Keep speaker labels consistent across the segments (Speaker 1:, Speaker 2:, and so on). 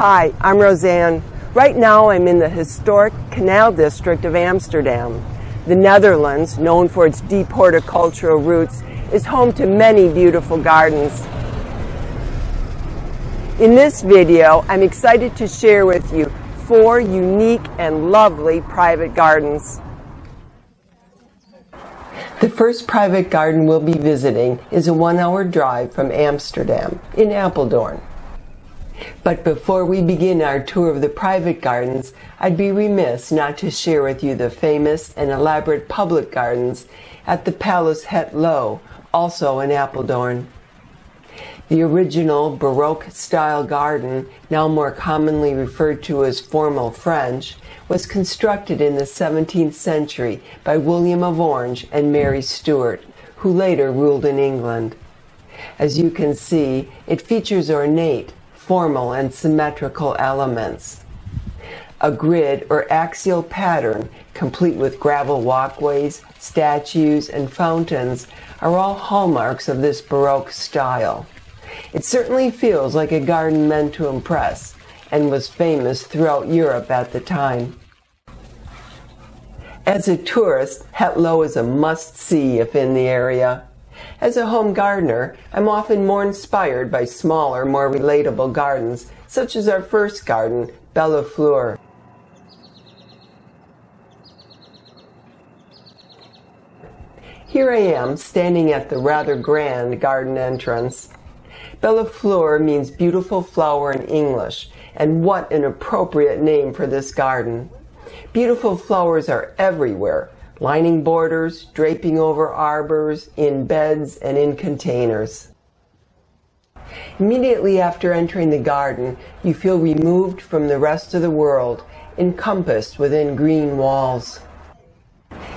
Speaker 1: Hi, I'm Roseanne. Right now I'm in the historic Canal District of Amsterdam. The Netherlands, known for its deep horticultural roots, is home to many beautiful gardens. In this video, I'm excited to share with you 4 unique and lovely private gardens. The first private garden we'll be visiting is a 1-hour drive from Amsterdam, in Apeldoorn. But before we begin our tour of the private gardens, I'd be remiss not to share with you the famous and elaborate public gardens at the Palace Het Loo, also in Apeldoorn. The original Baroque-style garden, now more commonly referred to as formal French, was constructed in the 17th century by William of Orange and Mary Stuart, who later ruled in England. As you can see, it features ornate, formal and symmetrical elements. A grid or axial pattern, complete with gravel walkways, statues, and fountains, are all hallmarks of this Baroque style. It certainly feels like a garden meant to impress, and was famous throughout Europe at the time. As a tourist, Het Loo is a must-see if in the area. As a home gardener, I'm often more inspired by smaller, more relatable gardens, such as our first garden, Bellefleur. Here I am, standing at the rather grand garden entrance. Bellefleur means beautiful flower in English, and what an appropriate name for this garden. Beautiful flowers are everywhere, lining borders, draping over arbors, in beds, and in containers. Immediately after entering the garden, you feel removed from the rest of the world, encompassed within green walls.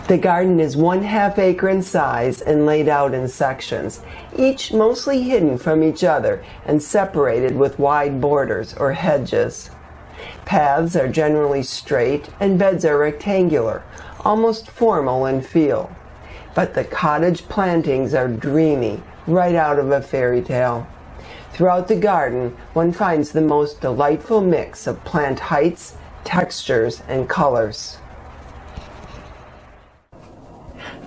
Speaker 1: The garden is 1/2 acre in size and laid out in sections, each mostly hidden from each other and separated with wide borders or hedges. Paths are generally straight and beds are rectangular, almost formal in feel. But the cottage plantings are dreamy, right out of a fairy tale. Throughout the garden, one finds the most delightful mix of plant heights, textures, and colors.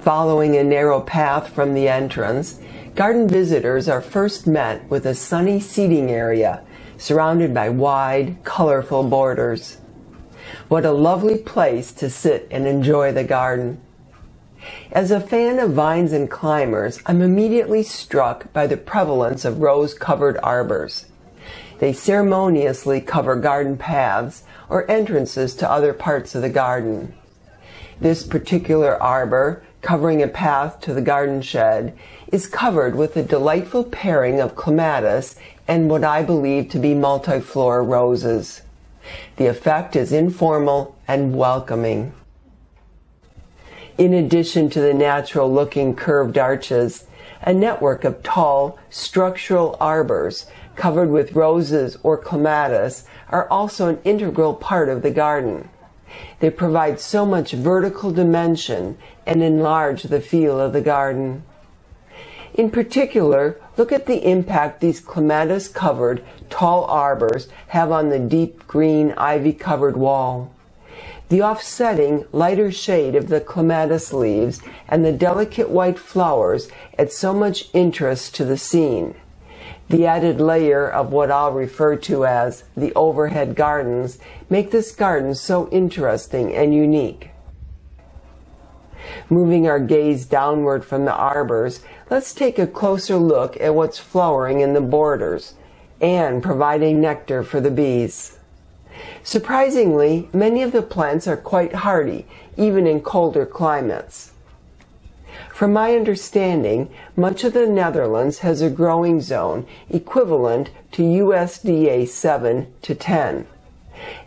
Speaker 1: Following a narrow path from the entrance, garden visitors are first met with a sunny seating area, surrounded by wide, colorful borders. What a lovely place to sit and enjoy the garden. As a fan of vines and climbers, I'm immediately struck by the prevalence of rose-covered arbors. They ceremoniously cover garden paths or entrances to other parts of the garden. This particular arbor, covering a path to the garden shed, is covered with a delightful pairing of clematis and what I believe to be multiflora roses. The effect is informal and welcoming. In addition to the natural-looking curved arches, a network of tall, structural arbors covered with roses or clematis are also an integral part of the garden. They provide so much vertical dimension and enlarge the feel of the garden. In particular, look at the impact these clematis-covered, tall arbors have on the deep green, ivy-covered wall. The offsetting, lighter shade of the clematis leaves and the delicate white flowers add so much interest to the scene. The added layer of what I'll refer to as the overhead gardens make this garden so interesting and unique. Moving our gaze downward from the arbors, let's take a closer look at what's flowering in the borders and providing nectar for the bees. Surprisingly, many of the plants are quite hardy, even in colder climates. From my understanding, much of the Netherlands has a growing zone equivalent to USDA 7 to 10.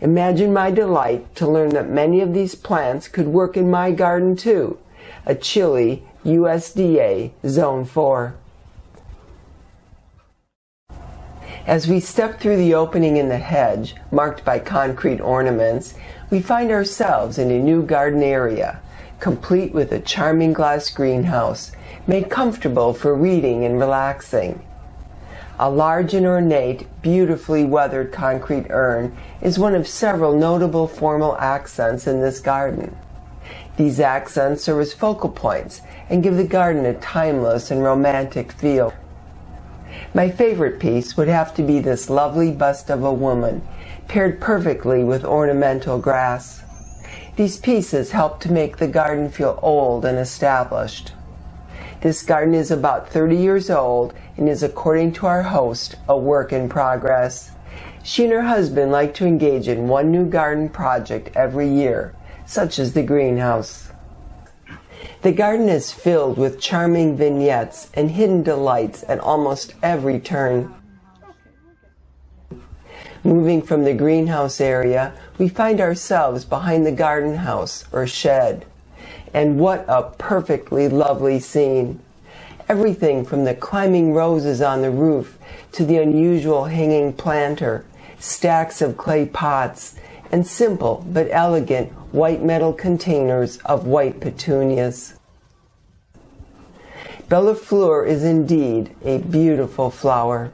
Speaker 1: Imagine my delight to learn that many of these plants could work in my garden too, a chilly USDA Zone 4. As we step through the opening in the hedge, marked by concrete ornaments, we find ourselves in a new garden area, complete with a charming glass greenhouse, made comfortable for reading and relaxing. A large and ornate, beautifully weathered concrete urn is one of several notable formal accents in this garden. These accents serve as focal points and give the garden a timeless and romantic feel. My favorite piece would have to be this lovely bust of a woman, paired perfectly with ornamental grass. These pieces help to make the garden feel old and established. This garden is about 30 years old and is, according to our host, a work in progress. She and her husband like to engage in one new garden project every year, such as the greenhouse. The garden is filled with charming vignettes and hidden delights at almost every turn. Moving from the greenhouse area, we find ourselves behind the garden house or shed. And what a perfectly lovely scene! Everything from the climbing roses on the roof to the unusual hanging planter, stacks of clay pots, and simple but elegant white metal containers of white petunias. Bellefleur is indeed a beautiful flower.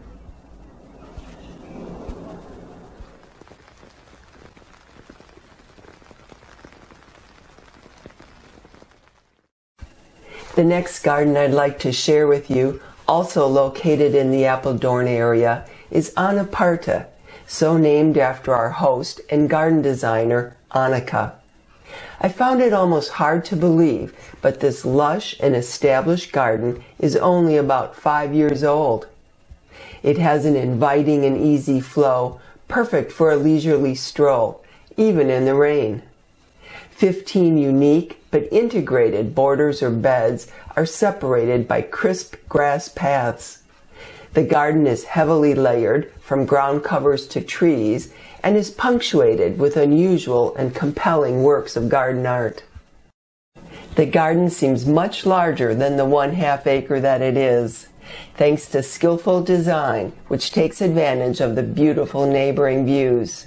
Speaker 1: The next garden I'd like to share with you, also located in the Apeldoorn area, is Annaparte, so named after our host and garden designer, Anneka. I found it almost hard to believe, but this lush and established garden is only about 5 years old. It has an inviting and easy flow, perfect for a leisurely stroll, even in the rain. 15 unique but integrated borders or beds are separated by crisp grass paths. The garden is heavily layered from ground covers to trees and is punctuated with unusual and compelling works of garden art. The garden seems much larger than the 1/2 acre that it is, thanks to skillful design which takes advantage of the beautiful neighboring views,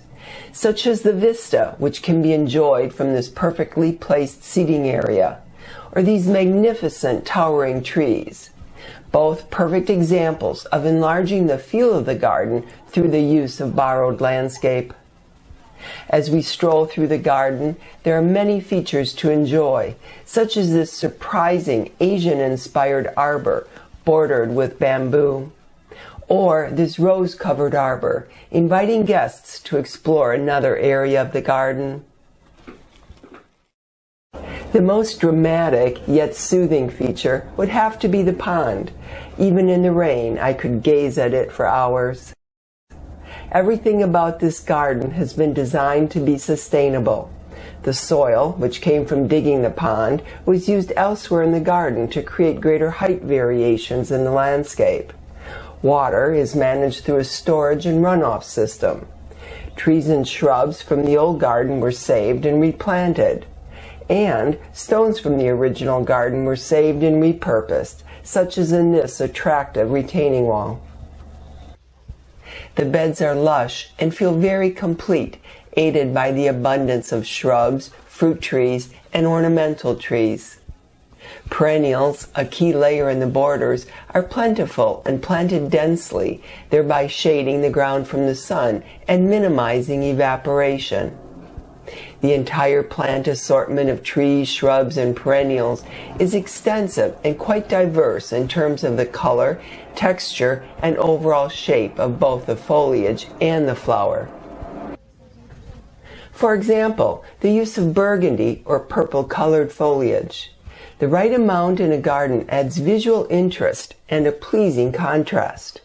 Speaker 1: such as the vista which can be enjoyed from this perfectly placed seating area, or these magnificent towering trees, both perfect examples of enlarging the feel of the garden through the use of borrowed landscape. As we stroll through the garden, there are many features to enjoy, such as this surprising Asian-inspired arbor bordered with bamboo, or this rose-covered arbor, inviting guests to explore another area of the garden. The most dramatic yet soothing feature would have to be the pond. Even in the rain, I could gaze at it for hours. Everything about this garden has been designed to be sustainable. The soil, which came from digging the pond, was used elsewhere in the garden to create greater height variations in the landscape. Water is managed through a storage and runoff system. Trees and shrubs from the old garden were saved and replanted. And stones from the original garden were saved and repurposed, such as in this attractive retaining wall. The beds are lush and feel very complete, aided by the abundance of shrubs, fruit trees, and ornamental trees. Perennials, a key layer in the borders, are plentiful and planted densely, thereby shading the ground from the sun and minimizing evaporation. The entire plant assortment of trees, shrubs, and perennials is extensive and quite diverse in terms of the color, texture, and overall shape of both the foliage and the flower. For example, the use of burgundy or purple-colored foliage. The right amount in a garden adds visual interest and a pleasing contrast.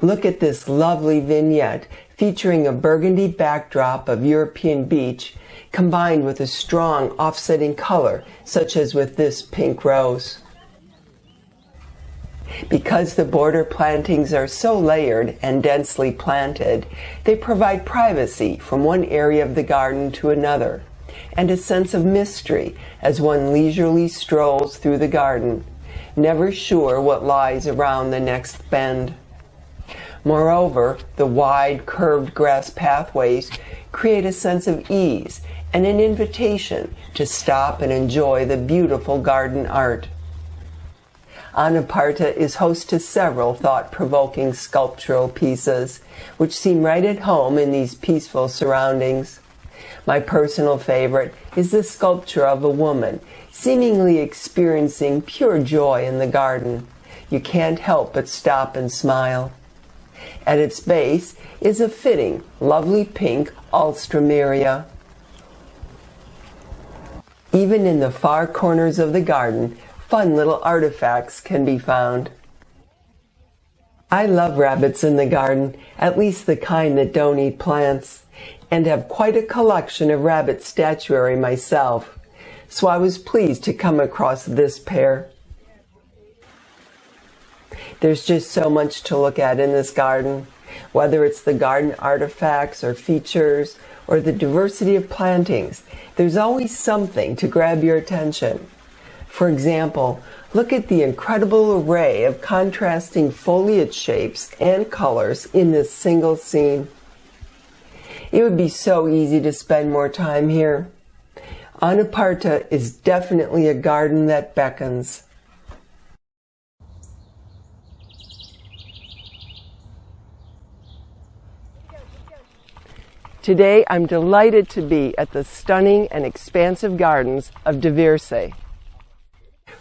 Speaker 1: Look at this lovely vignette featuring a burgundy backdrop of European beach combined with a strong offsetting color, such as with this pink rose. Because the border plantings are so layered and densely planted, they provide privacy from one area of the garden to another, and a sense of mystery as one leisurely strolls through the garden, never sure what lies around the next bend. Moreover, the wide, curved grass pathways create a sense of ease and an invitation to stop and enjoy the beautiful garden art. Annaparte is host to several thought-provoking sculptural pieces, which seem right at home in these peaceful surroundings. My personal favorite is the sculpture of a woman, seemingly experiencing pure joy in the garden. You can't help but stop and smile. At its base is a fitting, lovely pink alstroemeria. Even in the far corners of the garden, fun little artifacts can be found. I love rabbits in the garden, at least the kind that don't eat plants, and have quite a collection of rabbit statuary myself, so I was pleased to come across this pair. There's just so much to look at in this garden, whether it's the garden artifacts or features or the diversity of plantings. There's always something to grab your attention. For example, look at the incredible array of contrasting foliage shapes and colors in this single scene. It would be so easy to spend more time here. Annaparte is definitely a garden that beckons. Today I'm delighted to be at the stunning and expansive gardens of Wiersse.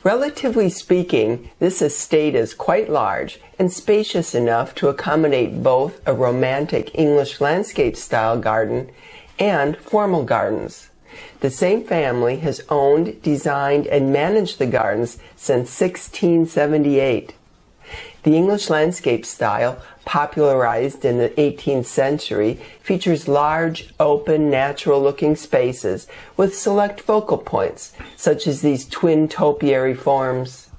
Speaker 1: Relatively speaking, this estate is quite large and spacious enough to accommodate both a romantic English landscape-style garden and formal gardens. The same family has owned, designed, and managed the gardens since 1678. The English landscape style, popularized in the 18th century, features large, open, natural-looking spaces with select focal points, such as these twin topiary forms.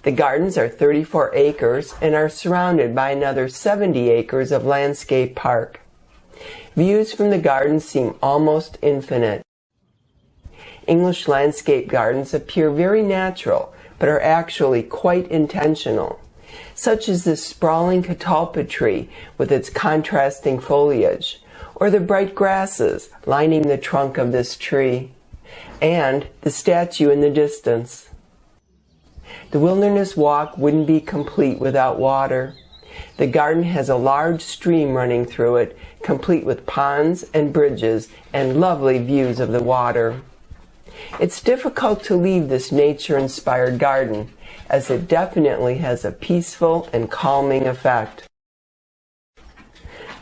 Speaker 1: The gardens are 34 acres and are surrounded by another 70 acres of landscape park. Views from the gardens seem almost infinite. English landscape gardens appear very natural, but are actually quite intentional, such as this sprawling catalpa tree with its contrasting foliage, or the bright grasses lining the trunk of this tree, and the statue in the distance. The wilderness walk wouldn't be complete without water. The garden has a large stream running through it, complete with ponds and bridges and lovely views of the water. It's difficult to leave this nature-inspired garden, as it definitely has a peaceful and calming effect.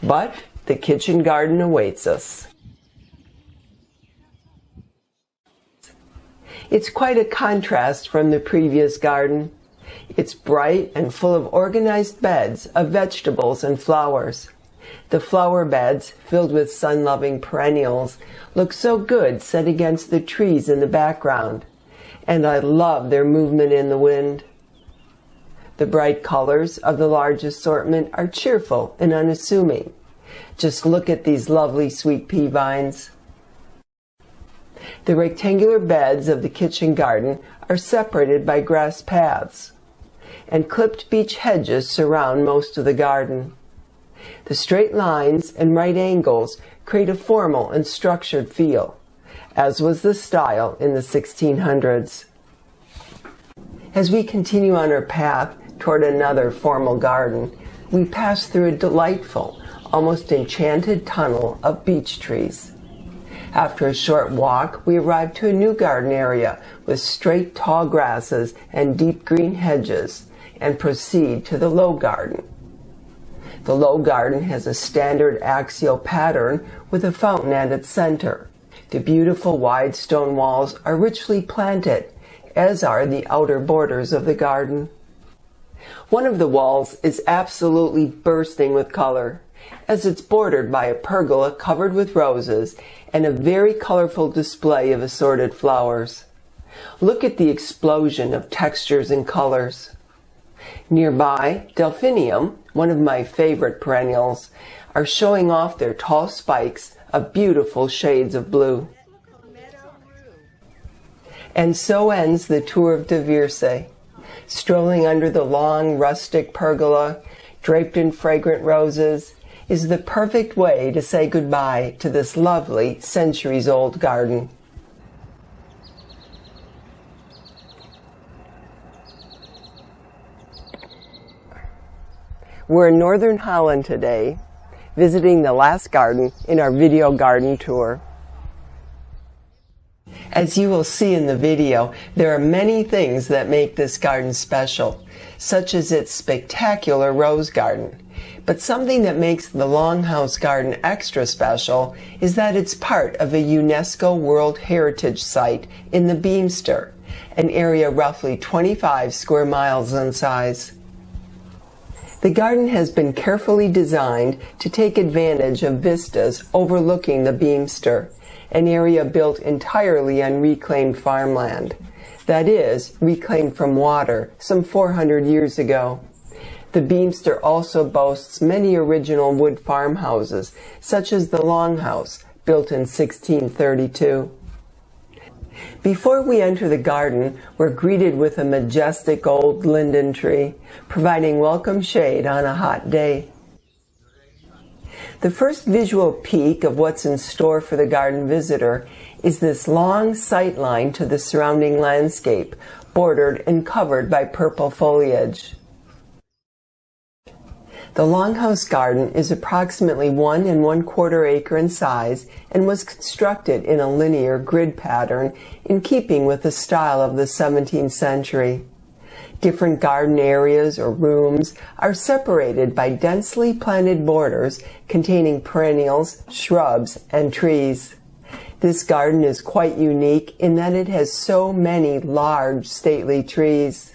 Speaker 1: But the kitchen garden awaits us. It's quite a contrast from the previous garden. It's bright and full of organized beds of vegetables and flowers. The flower beds, filled with sun-loving perennials, look so good set against the trees in the background, and I love their movement in the wind. The bright colors of the large assortment are cheerful and unassuming. Just look at these lovely sweet pea vines. The rectangular beds of the kitchen garden are separated by grass paths, and clipped beech hedges surround most of the garden. The straight lines and right angles create a formal and structured feel, as was the style in the 1600s. As we continue on our path toward another formal garden, we pass through a delightful, almost enchanted tunnel of beech trees. After a short walk, we arrive to a new garden area with straight tall grasses and deep green hedges, and proceed to the low garden. The low garden has a standard axial pattern with a fountain at its center. The beautiful wide stone walls are richly planted, as are the outer borders of the garden. One of the walls is absolutely bursting with color, as it's bordered by a pergola covered with roses and a very colorful display of assorted flowers. Look at the explosion of textures and colors. Nearby, delphinium, one of my favorite perennials, are showing off their tall spikes of beautiful shades of blue. And so ends the tour of Wiersse. Strolling under the long, rustic pergola, draped in fragrant roses, is the perfect way to say goodbye to this lovely, centuries-old garden. We're in northern Holland today, visiting the last garden in our video garden tour. As you will see in the video, there are many things that make this garden special, such as its spectacular rose garden. But something that makes the Lang Huys garden extra special is that it's part of a UNESCO World Heritage Site in the Beemster, an area roughly 25 square miles in size. The garden has been carefully designed to take advantage of vistas overlooking the Beemster, an area built entirely on reclaimed farmland. That is, reclaimed from water some 400 years ago. The Beemster also boasts many original wood farmhouses, such as the Lang Huys, built in 1632. Before we enter the garden, we're greeted with a majestic old linden tree, providing welcome shade on a hot day. The first visual peek of what's in store for the garden visitor is this long sight line to the surrounding landscape, bordered and covered by purple foliage. The Lang Huys garden is approximately 1 1/4 acre in size and was constructed in a linear grid pattern in keeping with the style of the 17th century. Different garden areas or rooms are separated by densely planted borders containing perennials, shrubs, and trees. This garden is quite unique in that it has so many large, stately trees.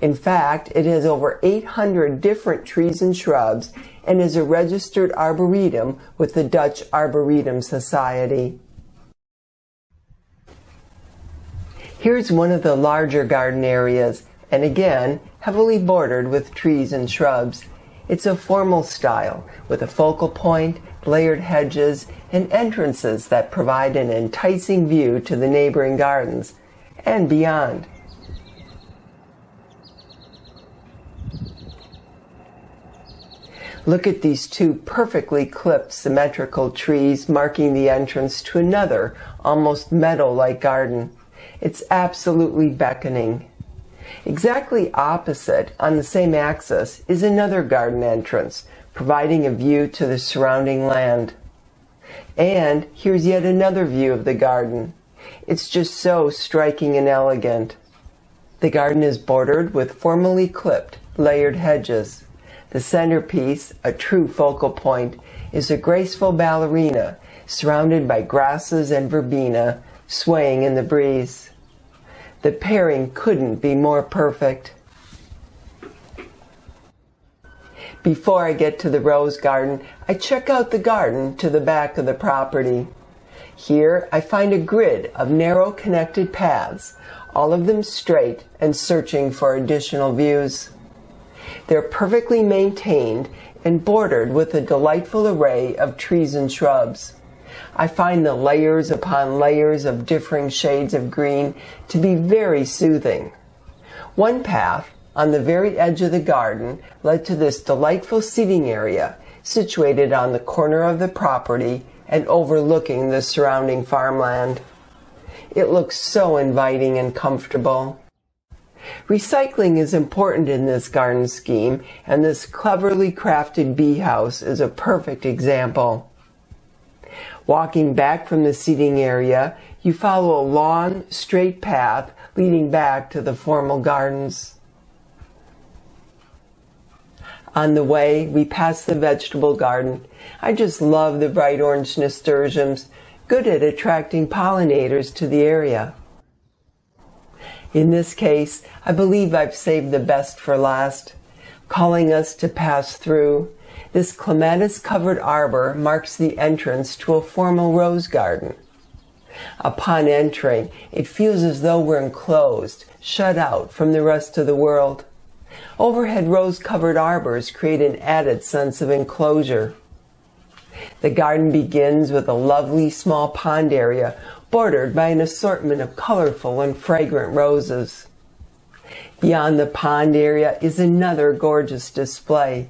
Speaker 1: In fact, it has over 800 different trees and shrubs and is a registered arboretum with the Dutch Arboretum Society. Here's one of the larger garden areas, and again, heavily bordered with trees and shrubs. It's a formal style, with a focal point, layered hedges, and entrances that provide an enticing view to the neighboring gardens and beyond. Look at these two perfectly clipped symmetrical trees marking the entrance to another, almost meadow-like garden. It's absolutely beckoning. Exactly opposite, on the same axis, is another garden entrance, providing a view to the surrounding land. And here's yet another view of the garden. It's just so striking and elegant. The garden is bordered with formally clipped, layered hedges. The centerpiece, a true focal point, is a graceful ballerina surrounded by grasses and verbena swaying in the breeze. The pairing couldn't be more perfect. Before I get to the rose garden, I check out the garden to the back of the property. Here I find a grid of narrow connected paths, all of them straight and searching for additional views. They're perfectly maintained and bordered with a delightful array of trees and shrubs. I find the layers upon layers of differing shades of green to be very soothing. One path, on the very edge of the garden, led to this delightful seating area, situated on the corner of the property and overlooking the surrounding farmland. It looks so inviting and comfortable. Recycling is important in this garden scheme, and this cleverly crafted bee house is a perfect example. Walking back from the seating area, you follow a long, straight path leading back to the formal gardens. On the way, we pass the vegetable garden. I just love the bright orange nasturtiums, good at attracting pollinators to the area. In this case, I believe I've saved the best for last. Calling us to pass through, this clematis-covered arbor marks the entrance to a formal rose garden. Upon entering, it feels as though we're enclosed, shut out from the rest of the world. Overhead rose-covered arbors create an added sense of enclosure. The garden begins with a lovely small pond area bordered by an assortment of colorful and fragrant roses. Beyond the pond area is another gorgeous display.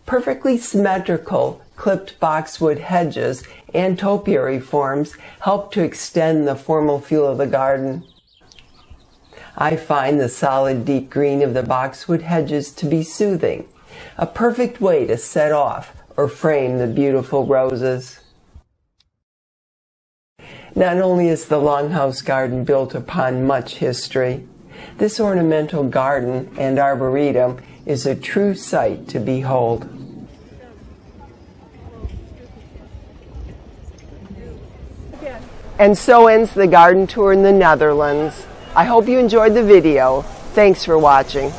Speaker 1: Perfectly symmetrical, clipped boxwood hedges and topiary forms help to extend the formal feel of the garden. I find the solid deep green of the boxwood hedges to be soothing, a perfect way to set off or frame the beautiful roses. Not only is the Lang Huys garden built upon much history, this ornamental garden and arboretum is a true sight to behold. And so ends the garden tour in the Netherlands. I hope you enjoyed the video. Thanks for watching.